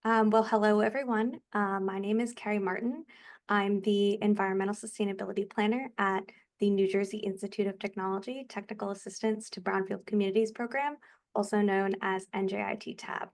Well, hello, everyone. My name is Carrie Martin. I'm the Environmental Sustainability Planner at the New Jersey Institute of Technology Technical Assistance to Brownfield Communities Program, also known as NJIT TAB.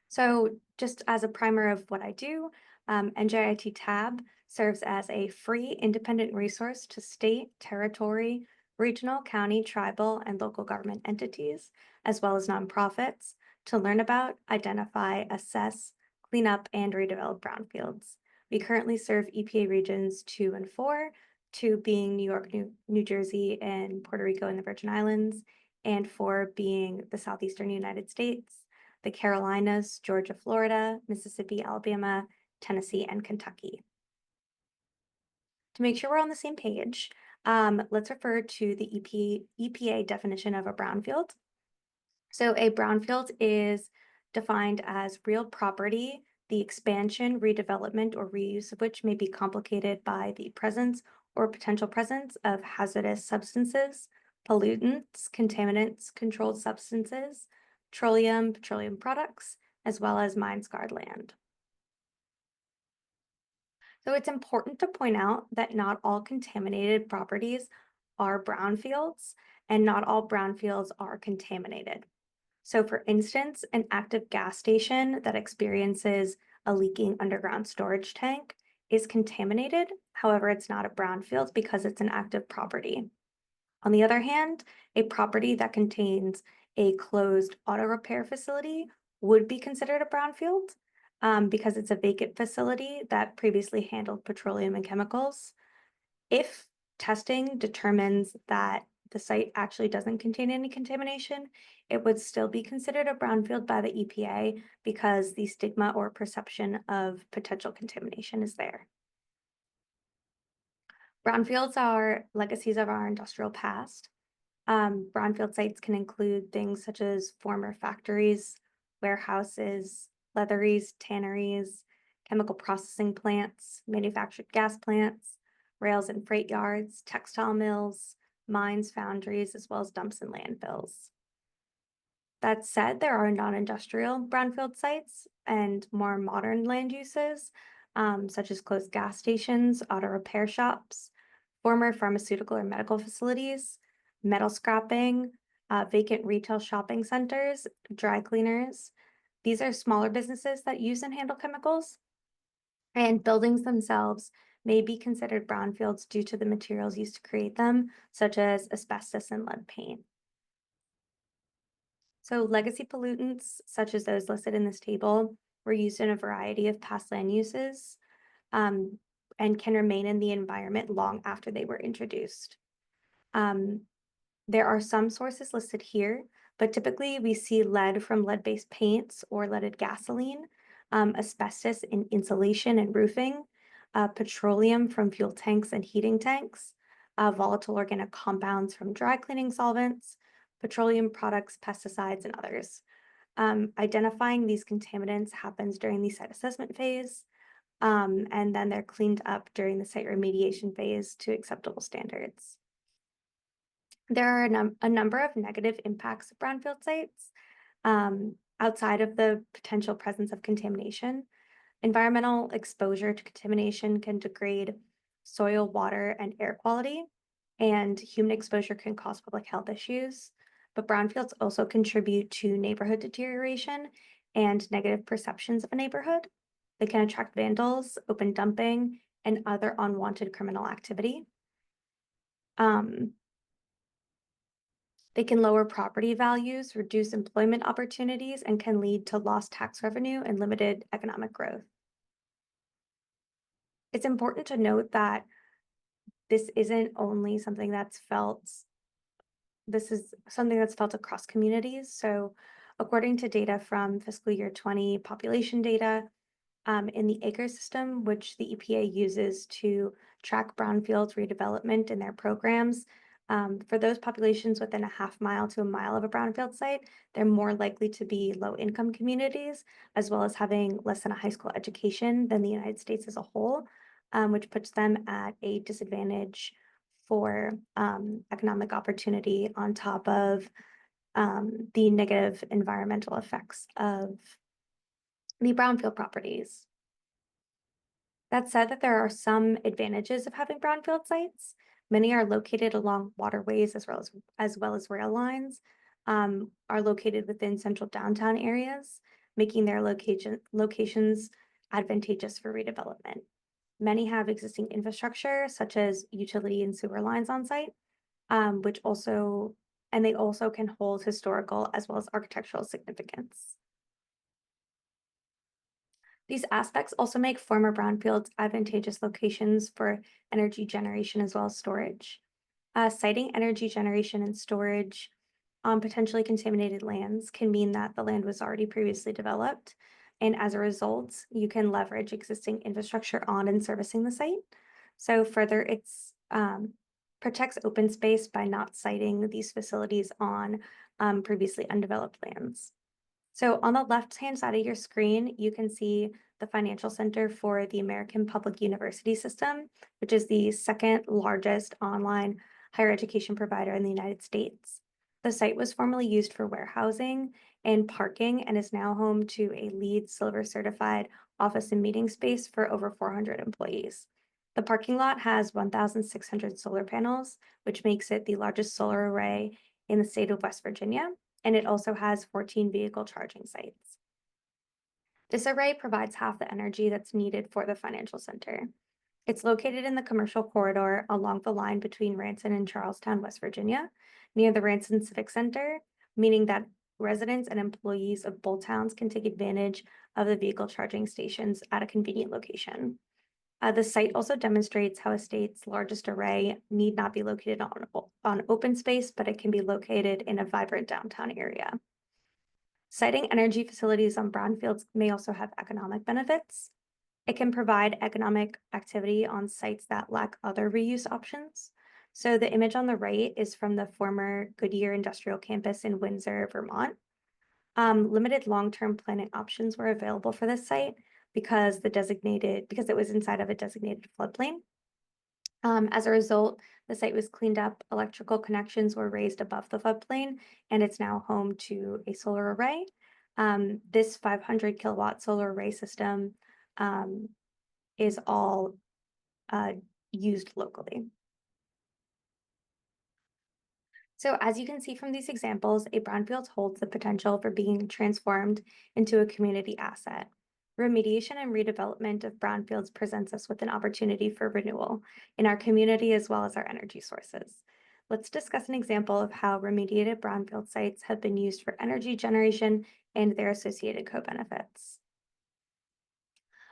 So just as a primer of what I do, NJIT TAB serves as a free independent resource to state, territory, regional, county, tribal, and local government entities, as well as nonprofits, to learn about, identify, assess, clean up, and redevelop brownfields. We currently serve EPA regions 2 and 4, 2 being New York, New Jersey, and Puerto Rico and the Virgin Islands, and 4 being the southeastern United States, the Carolinas, Georgia, Florida, Mississippi, Alabama, Tennessee, and Kentucky. To make sure we're on the same page, let's refer to the EPA definition of a brownfield. So a brownfield is defined as real property, the expansion, redevelopment, or reuse of which may be complicated by the presence or potential presence of hazardous substances, pollutants, contaminants, controlled substances, petroleum products, as well as mine-scarred land. So it's important to point out that not all contaminated properties are brownfields, and not all brownfields are contaminated. So for instance, an active gas station that experiences a leaking underground storage tank is contaminated. However, it's not a brownfield because it's an active property. On the other hand, a property that contains a closed auto repair facility would be considered a brownfield because it's a vacant facility that previously handled petroleum and chemicals. If testing determines that the site actually doesn't contain any contamination, it would still be considered a brownfield by the EPA because the stigma or perception of potential contamination is there. Brownfields are legacies of our industrial past. Brownfield sites can include things such as former factories, warehouses, leatheries, tanneries, chemical processing plants, manufactured gas plants, rails and freight yards, textile mills, mines, foundries, as well as dumps and landfills. That said, there are non-industrial brownfield sites and more modern land uses, such as closed gas stations, auto repair shops, former pharmaceutical or medical facilities, metal scrapping, vacant retail shopping centers, dry cleaners. These are smaller businesses that use and handle chemicals, and buildings themselves may be considered brownfields due to the materials used to create them, such as asbestos and lead paint. So legacy pollutants, such as those listed in this table, were used in a variety of past land uses and can remain in the environment long after they were introduced. There are some sources listed here, but typically we see lead from lead-based paints or leaded gasoline, asbestos in insulation and roofing, petroleum from fuel tanks and heating tanks, volatile organic compounds from dry cleaning solvents, petroleum products, pesticides, and others. Identifying these contaminants happens during the site assessment phase, and then they're cleaned up during the site remediation phase to acceptable standards. There are a number of negative impacts of brownfield sites outside of the potential presence of contamination. Environmental exposure to contamination can degrade soil, water, and air quality, and human exposure can cause public health issues. But brownfields also contribute to neighborhood deterioration and negative perceptions of a neighborhood. They can attract vandals, open dumping, and other unwanted criminal activity. They can lower property values, reduce employment opportunities, and can lead to lost tax revenue and limited economic growth. It's important to note that this isn't only something that's felt, this is something that's felt across communities. So according to data from fiscal year 20 population data, in the acre system, which the EPA uses to track brownfields redevelopment in their programs, for those populations within a half mile to a mile of a brownfield site, they're more likely to be low-income communities, as well as having less than a high school education than the United States as a whole, which puts them at a disadvantage for economic opportunity on top of the negative environmental effects of The brownfield properties. That said, that there are some advantages of having brownfield sites. Many are located along waterways as well as rail lines, are located within central downtown areas, making their locations advantageous for redevelopment. Many have existing infrastructure such as utility and sewer lines on site, and they also can hold historical as well as architectural significance. These aspects also make former brownfields advantageous locations for energy generation as well as storage. Citing energy generation and storage on potentially contaminated lands can mean that the land was already previously developed, and as a result, you can leverage existing infrastructure on and servicing the site. So further, it's protects open space by not citing these facilities on previously undeveloped lands. So on the left-hand side of your screen, you can see the financial center for the American Public University System, which is the second largest online higher education provider in the United States. The site was formerly used for warehousing and parking and is now home to a LEED Silver certified office and meeting space for over 400 employees. The parking lot has 1,600 solar panels, which makes it the largest solar array in the state of West Virginia, and it also has 14 vehicle charging sites. This array provides half the energy that's needed for the financial center. It's located in the commercial corridor along the line between Ranson and Charlestown, West Virginia, near the Ranson Civic Center, meaning that residents and employees of both towns can take advantage of the vehicle charging stations at a convenient location. The site also demonstrates how a state's largest array need not be located on open space, but it can be located in a vibrant downtown area. Siting energy facilities on brownfields may also have economic benefits. It can provide economic activity on sites that lack other reuse options. So the image on the right is from the former Goodyear Industrial Campus in Windsor, Vermont. Limited long-term planning options were available for this site because it was inside of a designated floodplain. As a result, the site was cleaned up, electrical connections were raised above the floodplain, and it's now home to a solar array. This 500 kilowatt solar array system is all used locally. So as you can see from these examples, a brownfield holds the potential for being transformed into a community asset. Remediation and redevelopment of brownfields presents us with an opportunity for renewal in our community as well as our energy sources. Let's discuss an example of how remediated brownfield sites have been used for energy generation and their associated co-benefits.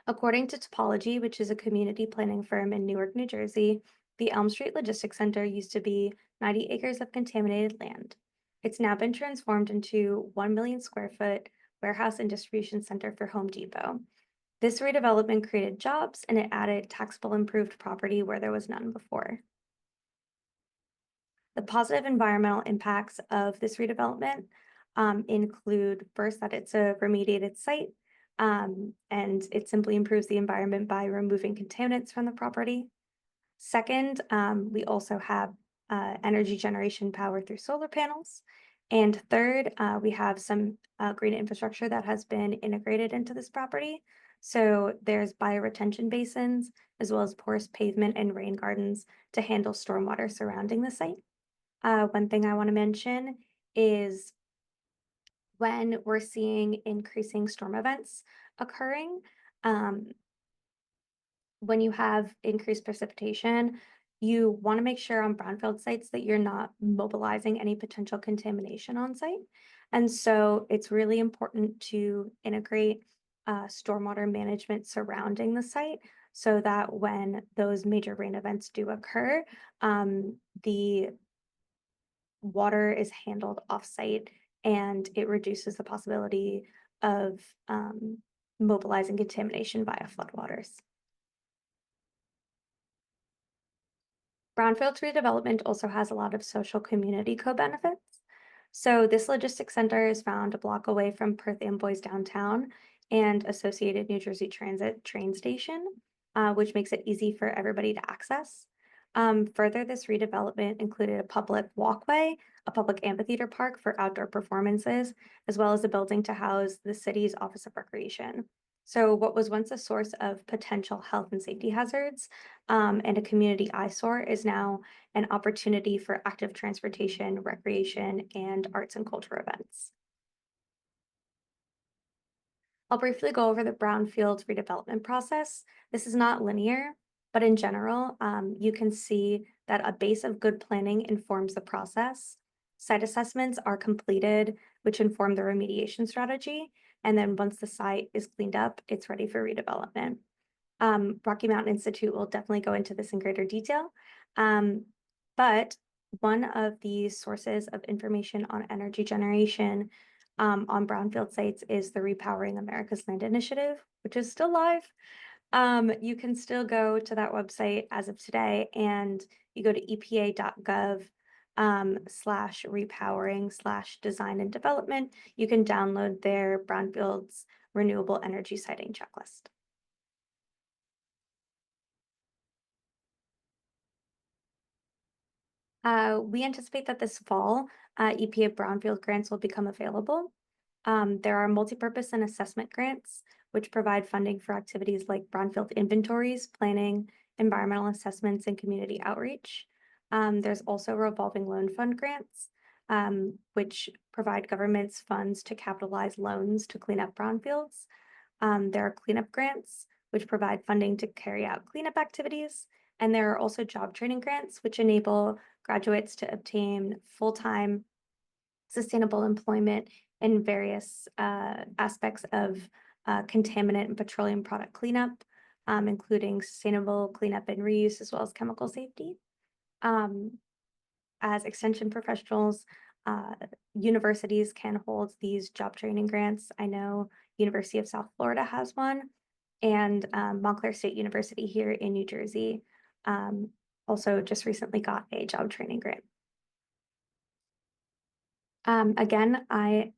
According to Topology, which is a community planning firm in Newark, New Jersey, the Elm Street Logistics Center used to be 90 acres of contaminated land. It's now been transformed into 1 million square foot warehouse and distribution center for Home Depot. This redevelopment created jobs and it added taxable improved property where there was none before. The positive environmental impacts of this redevelopment include first that it's a remediated site, and it simply improves the environment by removing contaminants from the property. Second, we also have energy generation power through solar panels. And third, we have some green infrastructure that has been integrated into this property. So there's bioretention basins, as well as porous pavement and rain gardens to handle stormwater surrounding the site. One thing I want to mention is when we're seeing increasing storm events occurring, when you have increased precipitation, you want to make sure on brownfield sites that you're not mobilizing any potential contamination on site. And so it's really important to integrate stormwater management surrounding the site so that when those major rain events do occur, the water is handled off-site and it reduces the possibility of mobilizing contamination via floodwaters. Brownfields redevelopment also has a lot of social community co-benefits. So this logistics center is found a block away from Perth Amboy's downtown and Associated New Jersey Transit train station, which makes it easy for everybody to access. Further, this redevelopment included a public walkway, a public amphitheater park for outdoor performances, as well as a building to house the city's Office of Recreation. So what was once a source of potential health and safety hazards and a community eyesore is now an opportunity for active transportation, recreation, and arts and culture events. I'll briefly go over the Brownfields redevelopment process. This is not linear, but in general, you can see that a base of good planning informs the process. Site assessments are completed, which inform the remediation strategy. And then once the site is cleaned up, it's ready for redevelopment. Rocky Mountain Institute will definitely go into this in greater detail. But one of the sources of information on energy generation on brownfield sites is the Repowering America's Land Initiative, which is still live. You can still go to that website as of today, and you go to epa.gov slash repowering slash design and development. You can download their brownfields renewable energy siting checklist. We anticipate that this fall, EPA brownfield grants will become available. There are multipurpose and assessment grants, which provide funding for activities like brownfield inventories, planning, environmental assessments, and community outreach. There's also revolving loan fund grants, which provide government's funds to capitalize loans to clean up brownfields. There are cleanup grants, which provide funding to carry out cleanup activities. And there are also job training grants, which enable graduates to obtain full-time sustainable employment in various aspects of contaminant and petroleum product cleanup, including sustainable cleanup and reuse, as well as chemical safety. As extension professionals, universities can hold these job training grants. I know University of South Florida has one, and Montclair State University here in New Jersey also just recently got a job training grant. Again, I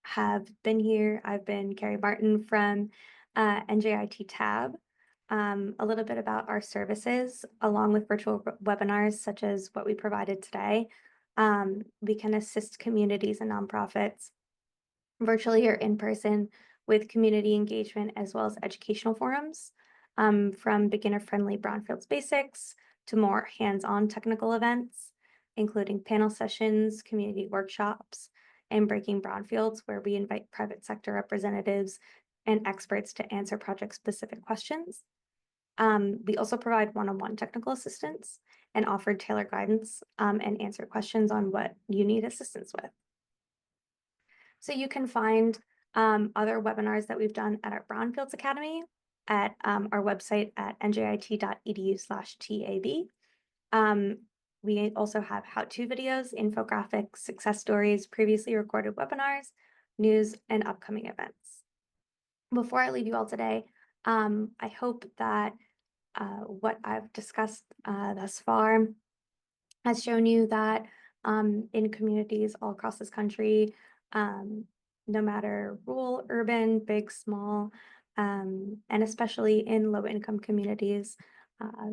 have been here. I've been Carrie Martin from NJIT Tab. A little bit about our services, along with virtual webinars such as what we provided today. We can assist communities and nonprofits virtually or in person with community engagement as well as educational forums, from beginner-friendly Brownfields basics to more hands-on technical events, including panel sessions, community workshops, and Breaking Brownfields, where we invite private sector representatives and experts to answer project-specific questions. We also provide one-on-one technical assistance and offer tailored guidance and answer questions on what you need assistance with. So you can find other webinars that we've done at our Brownfields Academy at our website at njit.edu/tab. We also have how-to videos, infographics, success stories, previously recorded webinars, news, and upcoming events. Before I leave you all today, I hope that what I've discussed thus far has shown you that in communities all across this country, no matter rural, urban, big, small, and especially in low-income communities,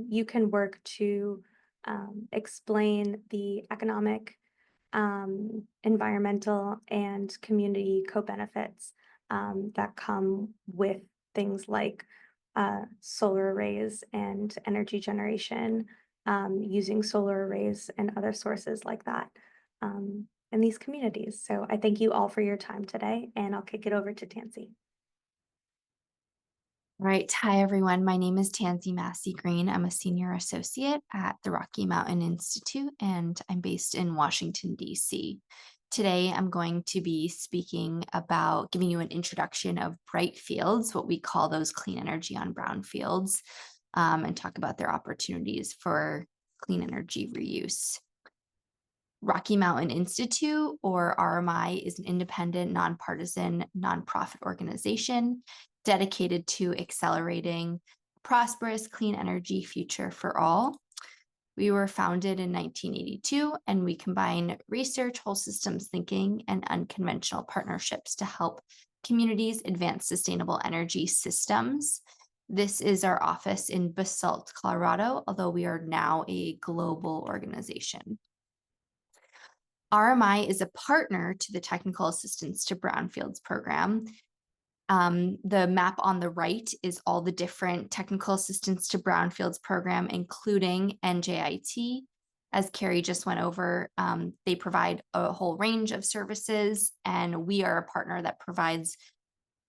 you can work to explain the economic, environmental, and community co-benefits that come with things like solar arrays and energy generation, using solar arrays and other sources like that in these communities. So I thank you all for your time today, and I'll kick it over to Tansy. All right. Hi, everyone. My name is Tansy Massey-Green. I'm a senior associate at the Rocky Mountain Institute, and I'm based in Washington, D.C. Today, I'm going to be speaking about giving you an introduction of Brightfields, what we call those clean energy on brownfields, and talk about their opportunities for clean energy reuse. Rocky Mountain Institute, or RMI, is an independent, nonpartisan, nonprofit organization dedicated to accelerating a prosperous clean energy future for all. We were founded in 1982, and we combine research, whole systems thinking, and unconventional partnerships to help communities advance sustainable energy systems. This is our office in Basalt, Colorado, although we are now a global organization. RMI is a partner to the Technical Assistance to Brownfields program. The map on the right is all the different technical assistance to Brownfields program, including NJIT. As Carrie just went over, they provide a whole range of services, and we are a partner that provides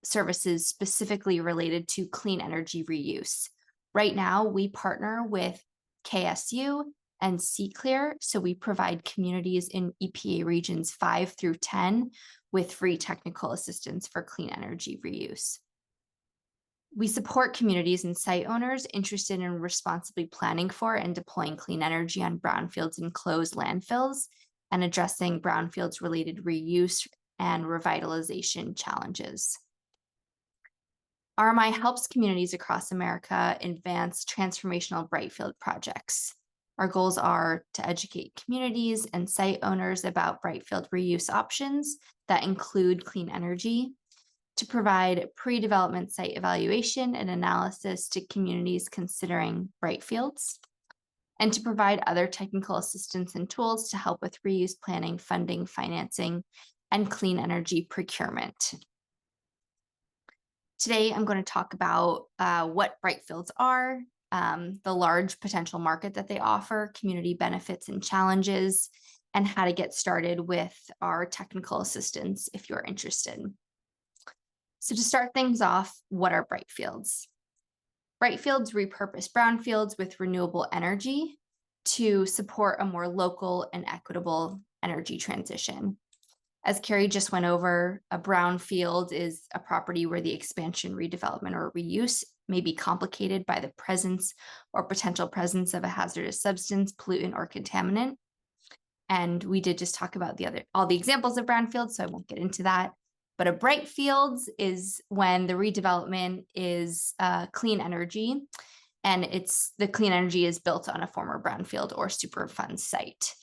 services specifically related to clean energy reuse. Right now, we partner with KSU and CClear, so we provide communities in EPA regions 5 through 10 with free technical assistance for clean energy reuse. We support communities and site owners interested in responsibly planning for and deploying clean energy on brownfields and closed landfills, and addressing brownfields related reuse and revitalization challenges. RMI helps communities across America advance transformational Brightfield projects. Our goals are to educate communities and site owners about Brightfield reuse options that include clean energy, to provide pre-development site evaluation and analysis to communities considering Brightfields, and to provide other technical assistance and tools to help with reuse planning, funding, financing, and clean energy procurement. Today, I'm going to talk about what Brightfields are, the large potential market that they offer, community benefits and challenges, and how to get started with our technical assistance if you're interested. So to start things off, what are Brightfields? Brightfields repurpose brownfields with renewable energy to support a more local and equitable energy transition. As Carrie just went over, a brownfield is a property where the expansion, redevelopment, or reuse may be complicated by the presence or potential presence of a hazardous substance, pollutant, or contaminant. And we did just talk about all the examples of brownfields, so I won't get into that. But a Brightfields is when the redevelopment is clean energy, and the clean energy is built on a former brownfield or Superfund site.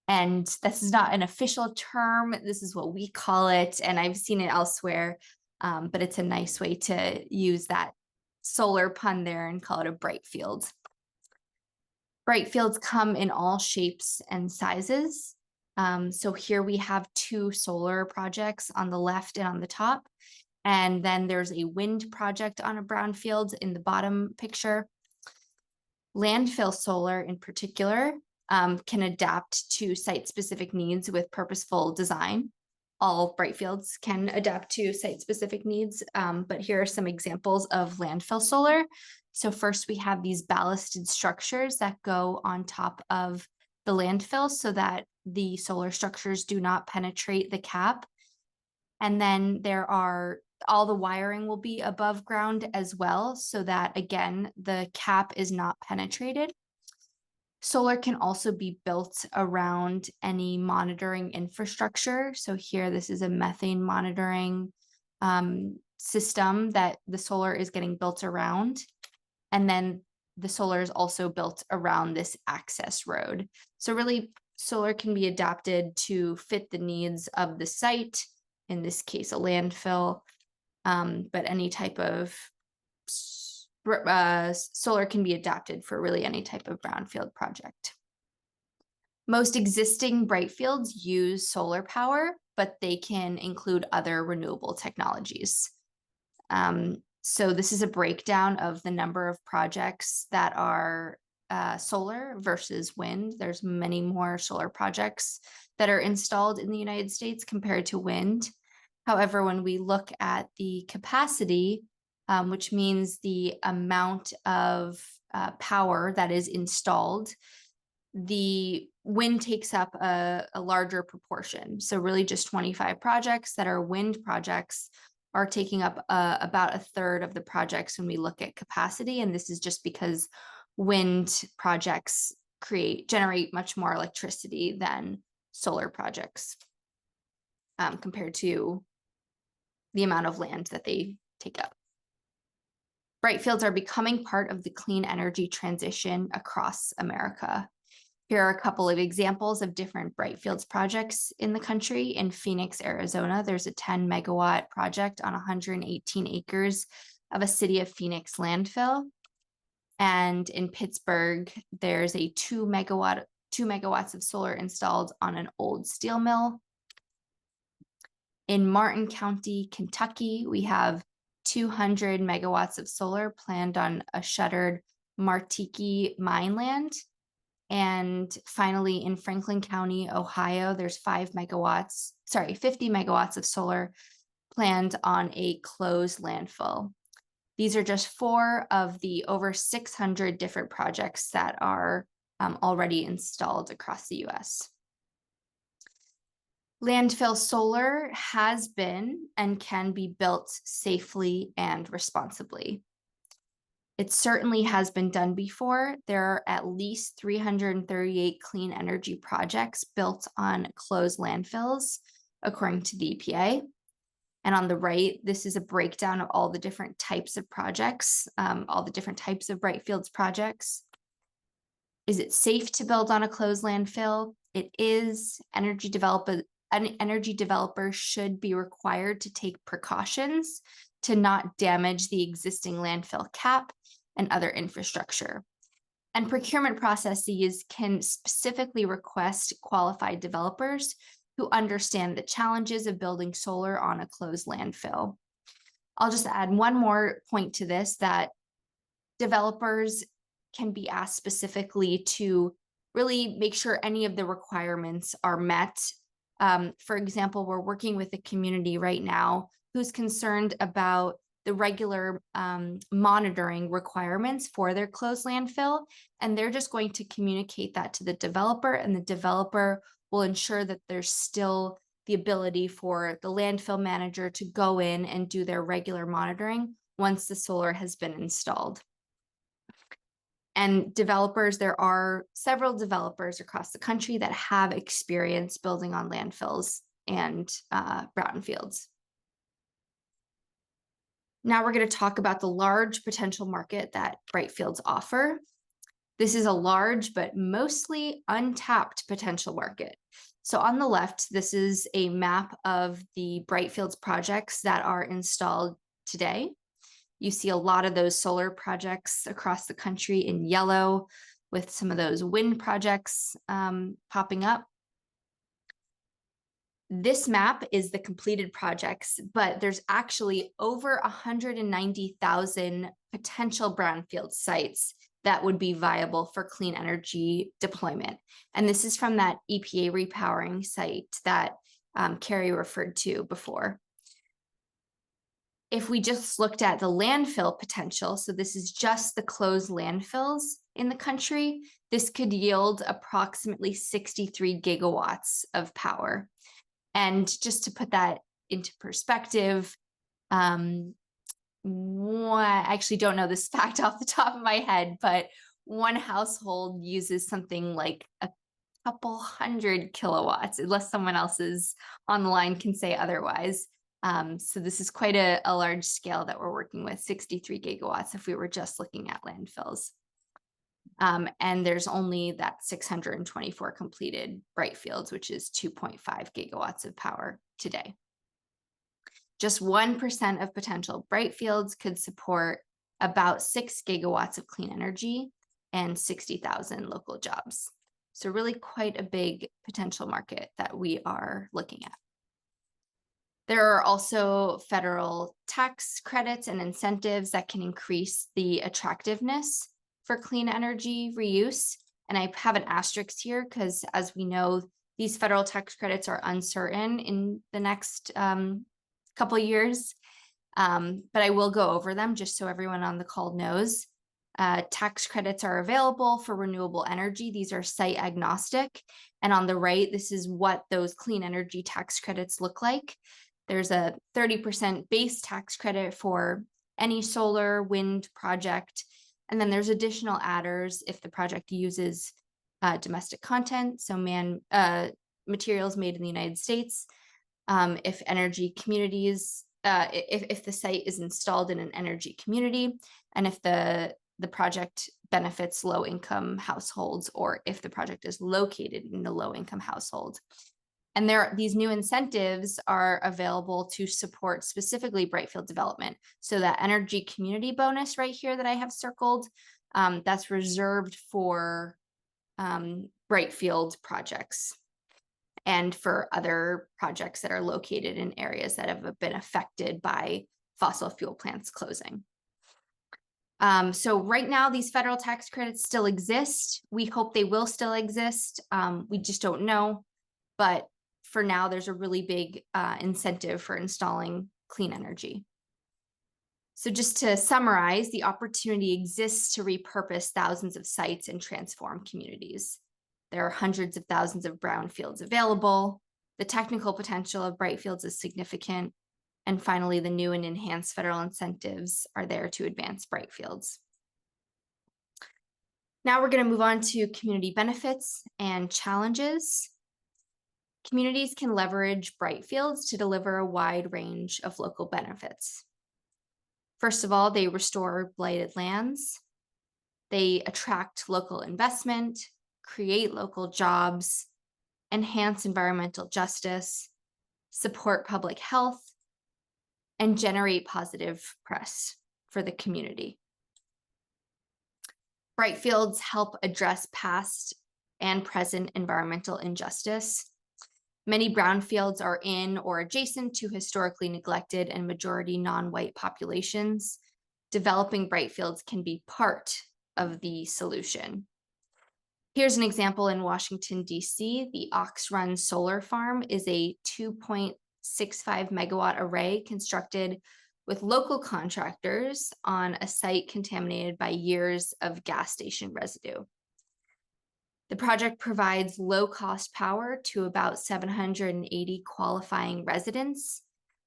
And this is not an official term. This is what we call it, and I've seen it elsewhere, but it's a nice way to use that solar pun there and call it a Brightfield. Brightfields come in all shapes and sizes. So here we have 2 solar projects on the left and on the top, and then there's a wind project on a brownfield in the bottom picture. Landfill solar in particular can adapt to site-specific needs with purposeful design. All Brightfields can adapt to site-specific needs, but here are some examples of landfill solar. So first we have these ballasted structures that go on top of the landfill so that the solar structures do not penetrate the cap. And then all the wiring will be above ground as well, so that again, the cap is not penetrated. Solar can also be built around any monitoring infrastructure. So here, this is a methane monitoring system that the solar is getting built around. And then the solar is also built around this access road. So really, solar can be adapted to fit the needs of the site, in this case, a landfill, but any type of solar can be adapted for really any type of brownfield project. Most existing Brightfields use solar power, but they can include other renewable technologies. So this is a breakdown of the number of projects that are solar versus wind. There's many more solar projects that are installed in the United States compared to wind. However, when we look at the capacity, which means the amount of power that is installed, the wind takes up a larger proportion. So really just 25 projects that are wind projects are taking up about a third of the projects when we look at capacity. And this is just because wind projects generate much more electricity than solar projects compared to the amount of land that they take up. Brightfields are becoming part of the clean energy transition across America. Here are a couple of examples of different Brightfields projects in the country. In Phoenix, Arizona, there's a 10 megawatt project on 118 acres of a City of Phoenix landfill. And in Pittsburgh, there's a 2 megawatts of solar installed on an old steel mill. In Martin County, Kentucky, we have 200 megawatts of solar planned on a shuttered Martiki mine land. And finally, in Franklin County, Ohio, there's 50 megawatts of solar planned on a closed landfill. These are just 4 of the over 600 different projects that are already installed across the US. Landfill solar has been and can be built safely and responsibly. It certainly has been done before. There are at least 338 clean energy projects built on closed landfills, according to the EPA. And on the right, this is a breakdown of all the different types of projects, all the different types of Brightfields projects. Is it safe to build on a closed landfill? It is. An energy developer should be required to take precautions to not damage the existing landfill cap and other infrastructure. And procurement processes can specifically request qualified developers who understand the challenges of building solar on a closed landfill. I'll just add one more point to this, that developers can be asked specifically to really make sure any of the requirements are met. For example, we're working with a community right now who's concerned about the regular monitoring requirements for their closed landfill, and they're just going to communicate that to the developer, and the developer will ensure that there's still the ability for the landfill manager to go in and do their regular monitoring once the solar has been installed. And developers, there are several developers across the country that have experience building on landfills and brownfields. Now we're going to talk about the large potential market that Brightfields offer. This is a large but mostly untapped potential market. So on the left, this is a map of the Brightfields projects that are installed today. You see a lot of those solar projects across the country in yellow, with some of those wind projects popping up. This map is the completed projects, but there's actually over 190,000 potential brownfield sites that would be viable for clean energy deployment. And this is from that EPA repowering site that Carrie referred to before. If we just looked at the landfill potential, so this is just the closed landfills in the country, this could yield approximately 63 gigawatts of power. And just to put that into perspective, I actually don't know this fact off the top of my head, but one household uses something like a couple hundred kilowatts, unless someone else is on the line can say otherwise. So this is quite a large scale that we're working with, 63 gigawatts if we were just looking at landfills. And there's only that 624 completed Brightfields, which is 2.5 gigawatts of power today. Just 1% of potential Brightfields could support about 6 gigawatts of clean energy and 60,000 local jobs. So really quite a big potential market that we are looking at. There are also federal tax credits and incentives that can increase the attractiveness for clean energy reuse. And I have an asterisk here because, as we know, these federal tax credits are uncertain in the next couple of years. But I will go over them just so everyone on the call knows. Tax credits are available for renewable energy. These are site agnostic. And on the right, this is what those clean energy tax credits look like. There's a 30% base tax credit for any solar wind project. And then there's additional adders if the project uses domestic content, so materials made in the United States. If energy communities, if the site is installed in an energy community, and if the project benefits low-income households, or if the project is located in a low-income household. And these new incentives are available to support specifically Brightfield development. So that energy community bonus right here that I have circled, that's reserved for Brightfield projects and for other projects that are located in areas that have been affected by fossil fuel plants closing. So right now, these federal tax credits still exist. We hope they will still exist. We just don't know. But for now, there's a really big incentive for installing clean energy. So just to summarize, the opportunity exists to repurpose thousands of sites and transform communities. There are hundreds of thousands of brownfields available. The technical potential of Brightfields is significant. And finally, the new and enhanced federal incentives are there to advance Brightfields. Now we're going to move on to community benefits and challenges. Communities can leverage Brightfields to deliver a wide range of local benefits. First of all, they restore blighted lands. They attract local investment, create local jobs, enhance environmental justice, support public health, and generate positive press for the community. Brightfields help address past and present environmental injustice. Many brownfields are in or adjacent to historically neglected and majority non-white populations. Developing Brightfields can be part of the solution. Here's an example in Washington, D.C. The Ox Run Solar Farm is a 2.65 megawatt array constructed with local contractors on a site contaminated by years of gas station residue. The project provides low-cost power to about 780 qualifying residents,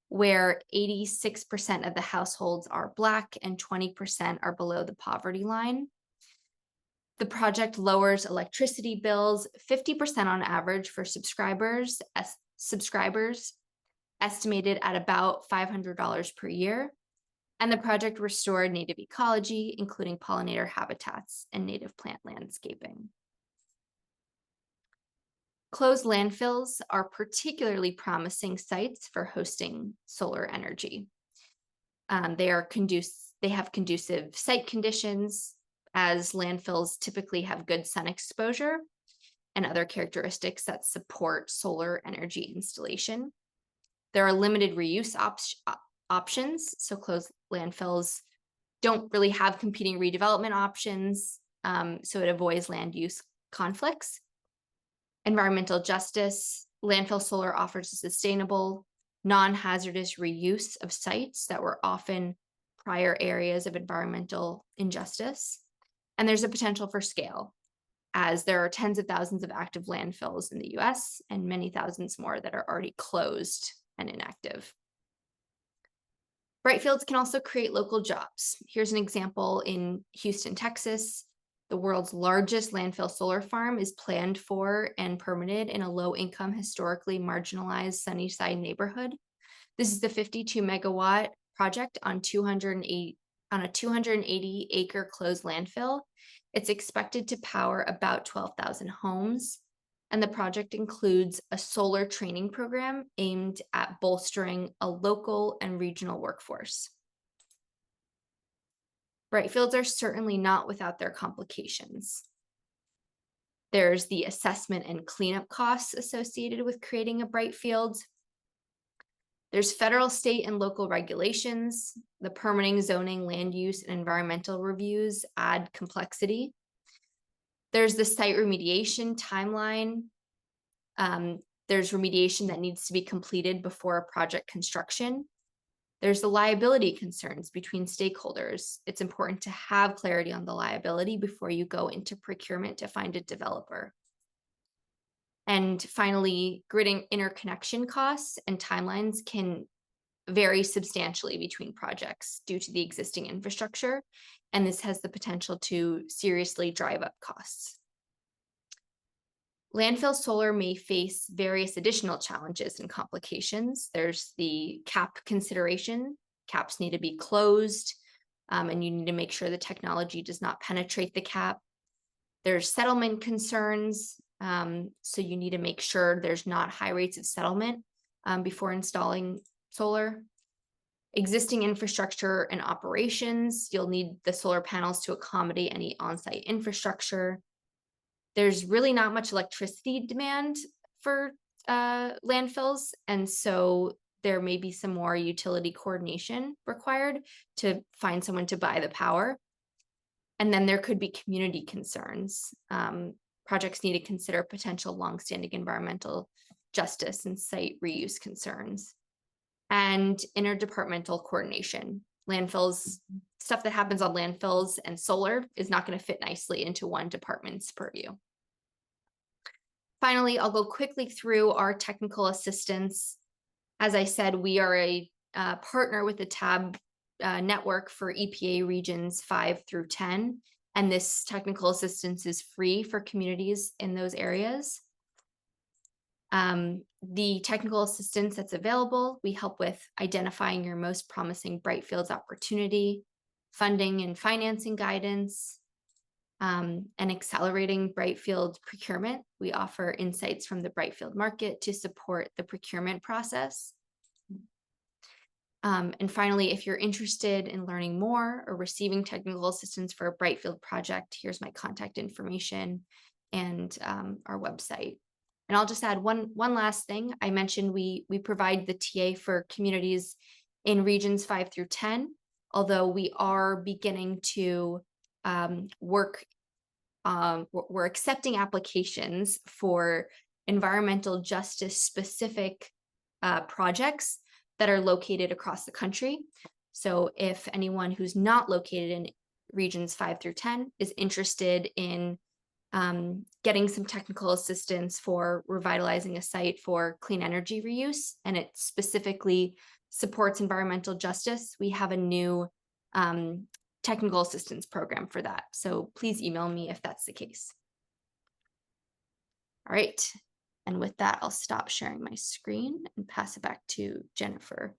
where 86% of the households are Black and 20% are below the poverty line. The project lowers electricity bills 50% on average for subscribers estimated at about $500 per year. And the project restored native ecology, including pollinator habitats and native plant landscaping. Closed landfills are particularly promising sites for hosting solar energy. They have conducive site conditions, as landfills typically have good sun exposure and other characteristics that support solar energy installation. There are limited reuse options, so closed landfills don't really have competing redevelopment options, so it avoids land use conflicts. Environmental justice, landfill solar offers a sustainable, non-hazardous reuse of sites that were often prior areas of environmental injustice. And there's a potential for scale, as there are tens of thousands of active landfills in the US and many thousands more that are already closed and inactive. Brightfields can also create local jobs. Here's an example in Houston, Texas. The world's largest landfill solar farm is planned for and permitted in a low-income, historically marginalized Sunnyside neighborhood. This is the 52 megawatt project on a 280-acre closed landfill. It's expected to power about 12,000 homes, and the project includes a solar training program aimed at bolstering a local and regional workforce. Brightfields are certainly not without their complications. There's the assessment and cleanup costs associated with creating a Brightfield. There's federal, state, and local regulations. The permitting, zoning, land use, and environmental reviews add complexity. There's the site remediation timeline. There's remediation that needs to be completed before a project construction. There's the liability concerns between stakeholders. It's important to have clarity on the liability before you go into procurement to find a developer. And finally, grid interconnection costs and timelines can vary substantially between projects due to the existing infrastructure, and this has the potential to seriously drive up costs. Landfill solar may face various additional challenges and complications. There's the cap consideration. Caps need to be closed, and you need to make sure the technology does not penetrate the cap. There's settlement concerns, so you need to make sure there's not high rates of settlement before installing solar. Existing infrastructure and operations, you'll need the solar panels to accommodate any on-site infrastructure. There's really not much electricity demand for landfills, and so there may be some more utility coordination required to find someone to buy the power. And then there could be community concerns. Projects need to consider potential longstanding environmental justice and site reuse concerns. And interdepartmental coordination. Landfills, stuff that happens on landfills and solar is not going to fit nicely into one department's purview. Finally, I'll go quickly through our technical assistance. As I said, we are a partner with the TAB network for EPA regions 5 through 10, and this technical assistance is free for communities in those areas. The technical assistance that's available, we help with identifying your most promising Brightfields opportunity, funding and financing guidance, and accelerating Brightfield procurement. We offer insights from the Brightfield market to support the procurement process. And finally, if you're interested in learning more or receiving technical assistance for a Brightfield project, here's my contact information and our website. And I'll just add one last thing. I mentioned we provide the TA for communities in regions 5 through 10, although we are beginning to we're accepting applications for environmental justice specific projects that are located across the country. So if anyone who's not located in regions 5 through 10 is interested in getting some technical assistance for revitalizing a site for clean energy reuse, and it specifically supports environmental justice, we have a new technical assistance program for that. So please email me if that's the case. All right. And with that, I'll stop sharing my screen and pass it back to Jennifer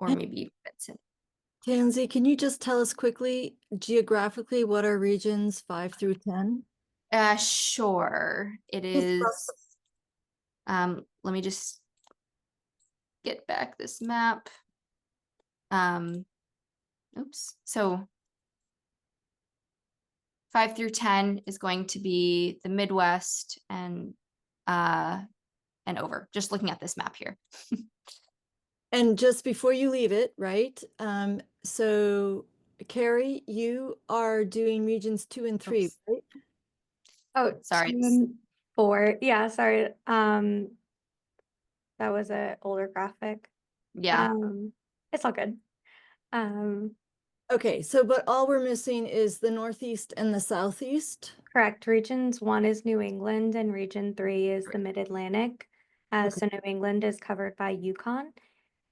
or maybe Vincent. Tansy, can you just tell us quickly, geographically, what are regions 5 through 10? Sure. It is, let me just get back this map. Oops. So 5 through 10 is going to be the Midwest and over, just looking at this map here. And just before you leave it, right? So Carrie, you are doing regions 2 and 3, Oops. right? Oh, Sorry. 2 and 4. Yeah, sorry. That was an older graphic. Yeah. It's all good. Okay, so but all we're missing is the Northeast and the Southeast. Correct. Regions 1 is New England and region 3 is the Mid-Atlantic. So New England is covered by Yukon,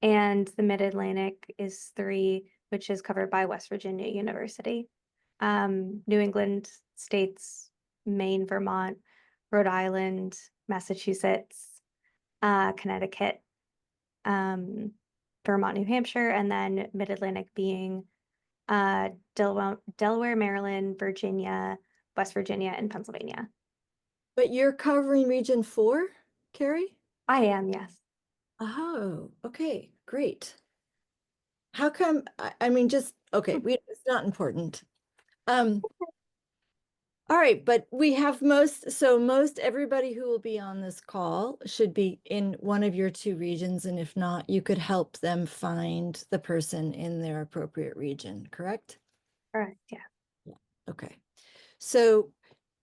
and the Mid-Atlantic is 3, which is covered by West Virginia University. New England states Maine, Vermont, Rhode Island, Massachusetts, Connecticut, Vermont, New Hampshire, and then Mid-Atlantic being Delaware, Maryland, Virginia, West Virginia, and Pennsylvania. But you're covering region 4, Carrie? I am, yes. Oh, okay, great. How come, I mean, just, okay, it's not important. All right, but we have most everybody who will be on this call should be in one of your 2 regions, and if not, you could help them find the person in their appropriate region, correct? Correct, yeah. Okay. So,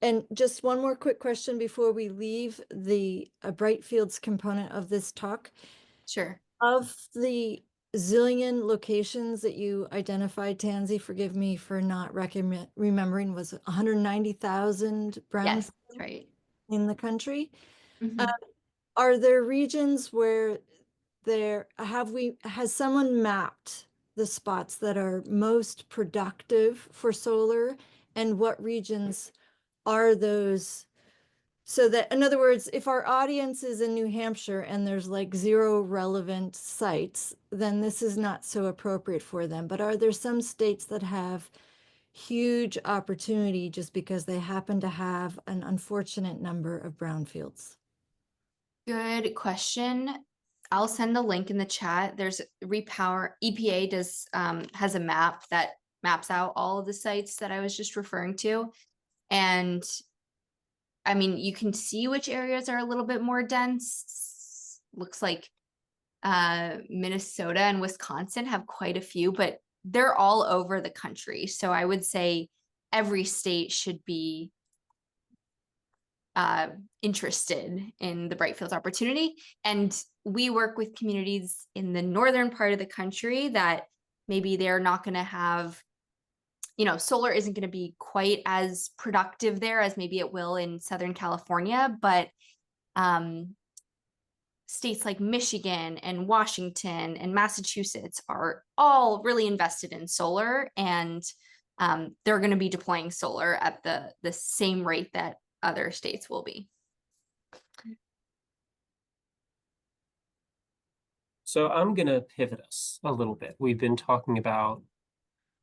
and just one more quick question before we leave the Brightfields component of this talk. Sure. Of the zillion locations that you identified, Tansy, forgive me for not remembering, was 190,000 brownfields Yes, that's right. in the country. Mhm. Are there regions where has someone mapped the spots that are most productive for solar, and what regions are those? So that, in other words, if our audience is in New Hampshire and there's like 0 relevant sites, then this is not so appropriate for them. But are there some states that have huge opportunity just because they happen to have an unfortunate number of brownfields? Good question. I'll send the link in the chat. There's Repower. EPA does has a map that maps out all of the sites that I was just referring to. And I mean, you can see which areas are a little bit more dense. Looks like Minnesota and Wisconsin have quite a few, but they're all over the country. So I would say every state should be interested in the Brightfields opportunity. And we work with communities in the northern part of the country that maybe they're not going to have, solar isn't going to be quite as productive there as maybe it will in Southern California, but states like Michigan and Washington and Massachusetts are all really invested in solar, and they're going to be deploying solar at the same rate that other states will be. So I'm going to pivot us a little bit. We've been talking about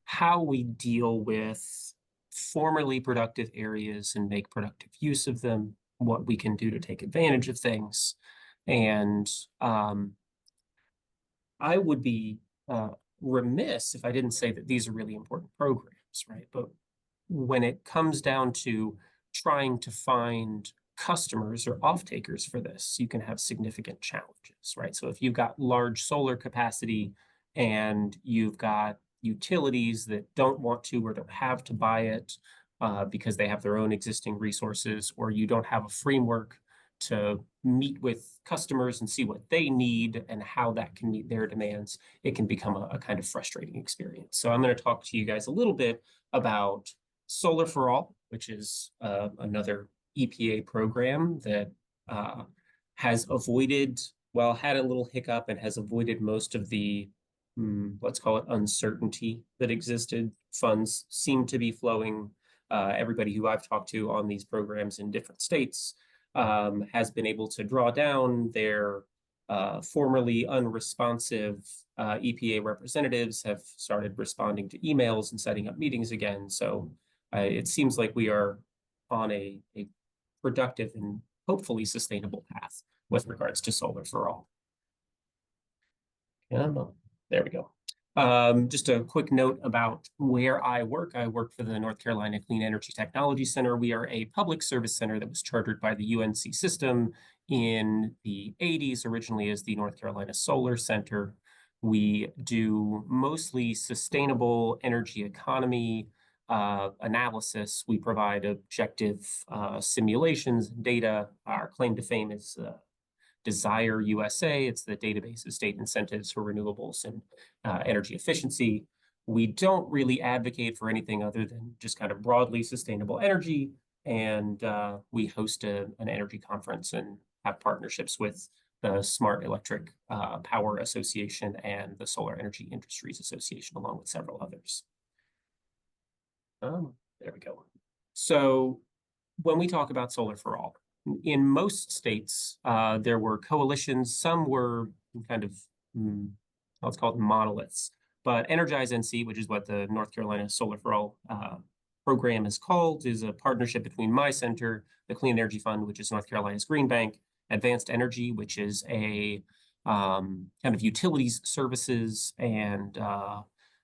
how we deal with formerly productive areas and make productive use of them, what we can do to take advantage of things. And I would be remiss if I didn't say that these are really important programs, right? But when it comes down to trying to find customers or off-takers for this, you can have significant challenges, right? So if you've got large solar capacity and you've got utilities that don't want to or don't have to buy it because they have their own existing resources, or you don't have a framework to meet with customers and see what they need and how that can meet their demands, it can become a kind of frustrating experience. So I'm going to talk to you guys a little bit about Solar for All, which is another EPA program that has avoided, well, had a little hiccup and has avoided most of the, let's call it uncertainty that existed. Funds seem to be flowing. Everybody who I've talked to on these programs in different states has been able to draw down their formerly unresponsive EPA representatives have started responding to emails and setting up meetings again. So it seems like we are on a productive and hopefully sustainable path with regards to Solar for All. There we go. Just a quick note about where I work. I work for the North Carolina Clean Energy Technology Center. We are a public service center that was chartered by the UNC system in the 80s, originally as the North Carolina Solar Center. We do mostly sustainable energy economy analysis. We provide objective simulations and data. Our claim to fame is Desire USA. It's the database of state incentives for renewables and energy efficiency. We don't really advocate for anything other than just kind of broadly sustainable energy. And we host an energy conference and have partnerships with the Smart Electric Power Association and the Solar Energy Industries Association, along with several others. There we go. So when we talk about Solar for All, in most states, there were coalitions. Some were kind of, let's call it monoliths. But Energize NC, which is what the North Carolina Solar for All program is called, is a partnership between my center, the Clean Energy Fund, which is North Carolina's Green Bank, Advanced Energy, which is a kind of utilities services and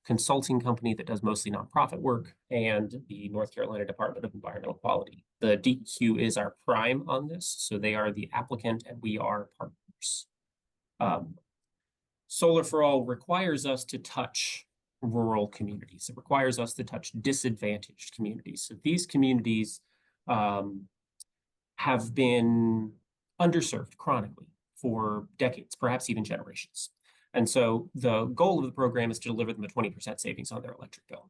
consulting company that does mostly nonprofit work, and the North Carolina Department of Environmental Quality. The DEQ is our prime on this, so they are the applicant and we are partners. Solar for All requires us to touch rural communities. It requires us to touch disadvantaged communities. So these communities have been underserved chronically for decades, perhaps even generations. And so the goal of the program is to deliver them a 20% savings on their electric bill.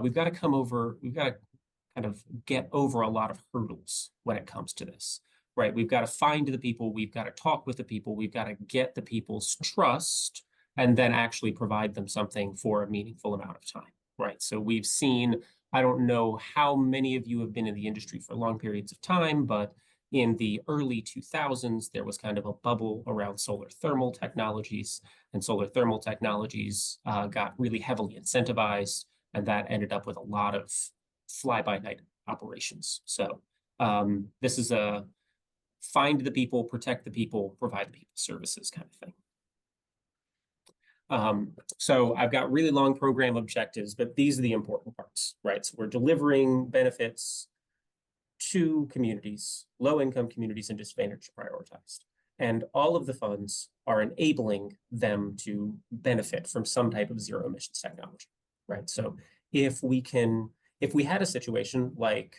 We've got to kind of get over a lot of hurdles when it comes to this, right? We've got to find the people, we've got to talk with the people, we've got to get the people's trust, and then actually provide them something for a meaningful amount of time, right? So we've seen, I don't know how many of you have been in the industry for long periods of time, but in the early 2000s, there was kind of a bubble around solar thermal technologies, and solar thermal technologies got really heavily incentivized, and that ended up with a lot of fly-by-night operations. So this is a find the people, protect the people, provide the people services kind of thing. So I've got really long program objectives, but these are the important parts, right? So we're delivering benefits to communities, low-income communities and disadvantaged prioritized. And all of the funds are enabling them to benefit from some type of zero emissions technology, right? So if we had a situation like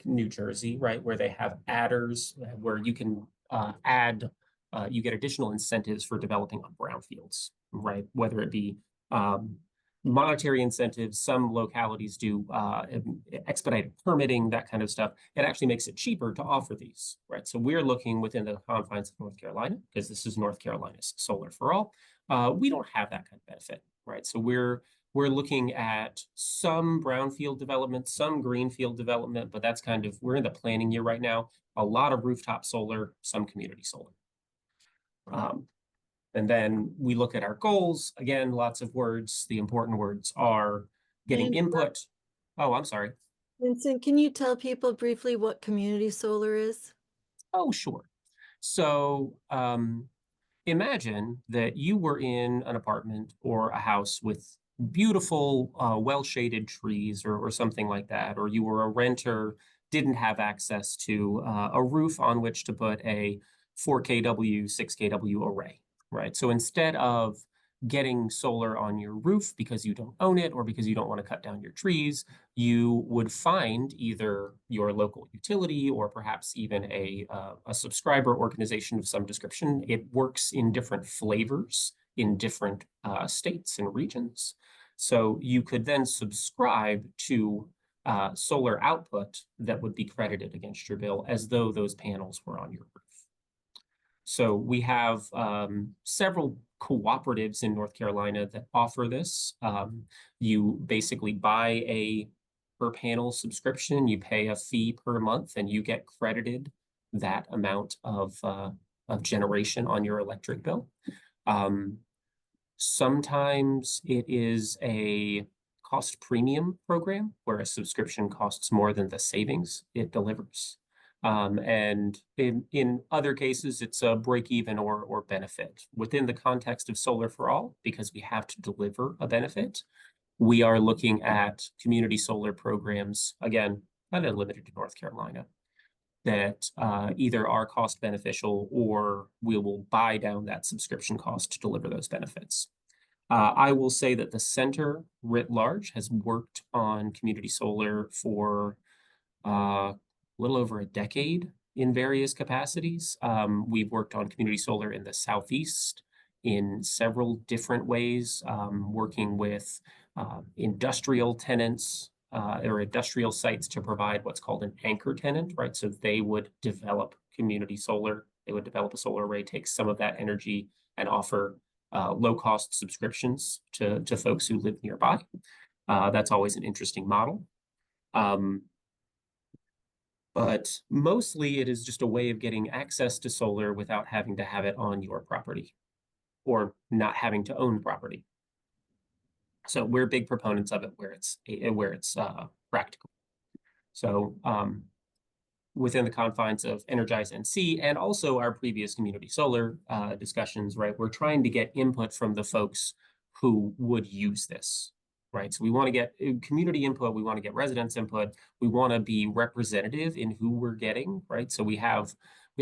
New Jersey, right, where they have adders where you can you get additional incentives for developing on brownfields, right? Whether it be monetary incentives, some localities do expedited permitting, that kind of stuff. It actually makes it cheaper to offer these, right? So we're looking within the confines of North Carolina, because this is North Carolina's Solar for All. We don't have that kind of benefit, right? So we're looking at some brownfield development, some greenfield development, but that's kind of, we're in the planning year right now. A lot of rooftop solar, some community solar. And then we look at our goals. Again, lots of words. The important words are getting input. Oh, I'm sorry. Vincent, can you tell people briefly what community solar is? Oh, sure. So imagine that you were in an apartment or a house with beautiful, well-shaded trees or something like that, or you were a renter, didn't have access to a roof on which to put a 4 kW, 6 kW array, right? So instead of getting solar on your roof because you don't own it or because you don't want to cut down your trees, you would find either your local utility or perhaps even a subscriber organization of some description. It works in different flavors in different states and regions. So you could then subscribe to solar output that would be credited against your bill as though those panels were on your roof. So we have several cooperatives in North Carolina that offer this. You basically buy a per panel subscription, you pay a fee per month, and you get credited that amount of generation on your electric bill. Sometimes it is a cost premium program where a subscription costs more than the savings it delivers. And in other cases, it's a break even or benefit. Within the context of Solar for All, because we have to deliver a benefit, we are looking at community solar programs, again, not limited to North Carolina, that either are cost beneficial or we will buy down that subscription cost to deliver those benefits. I will say that the center writ large has worked on community solar for a little over a decade in various capacities. We've worked on community solar in the Southeast in several different ways, working with industrial tenants or industrial sites to provide what's called an anchor tenant, right? So they would develop community solar. They would develop a solar array, take some of that energy and offer low-cost subscriptions to folks who live nearby. That's always an interesting model. But mostly it is just a way of getting access to solar without having to have it on your property or not having to own property. So we're big proponents of it where it's practical. So within the confines of Energize NC and also our previous community solar discussions, right, we're trying to get input from the folks who would use this. Right, so we want to get community input, we want to get residents input, we want to be representative in who we're getting, right? So we have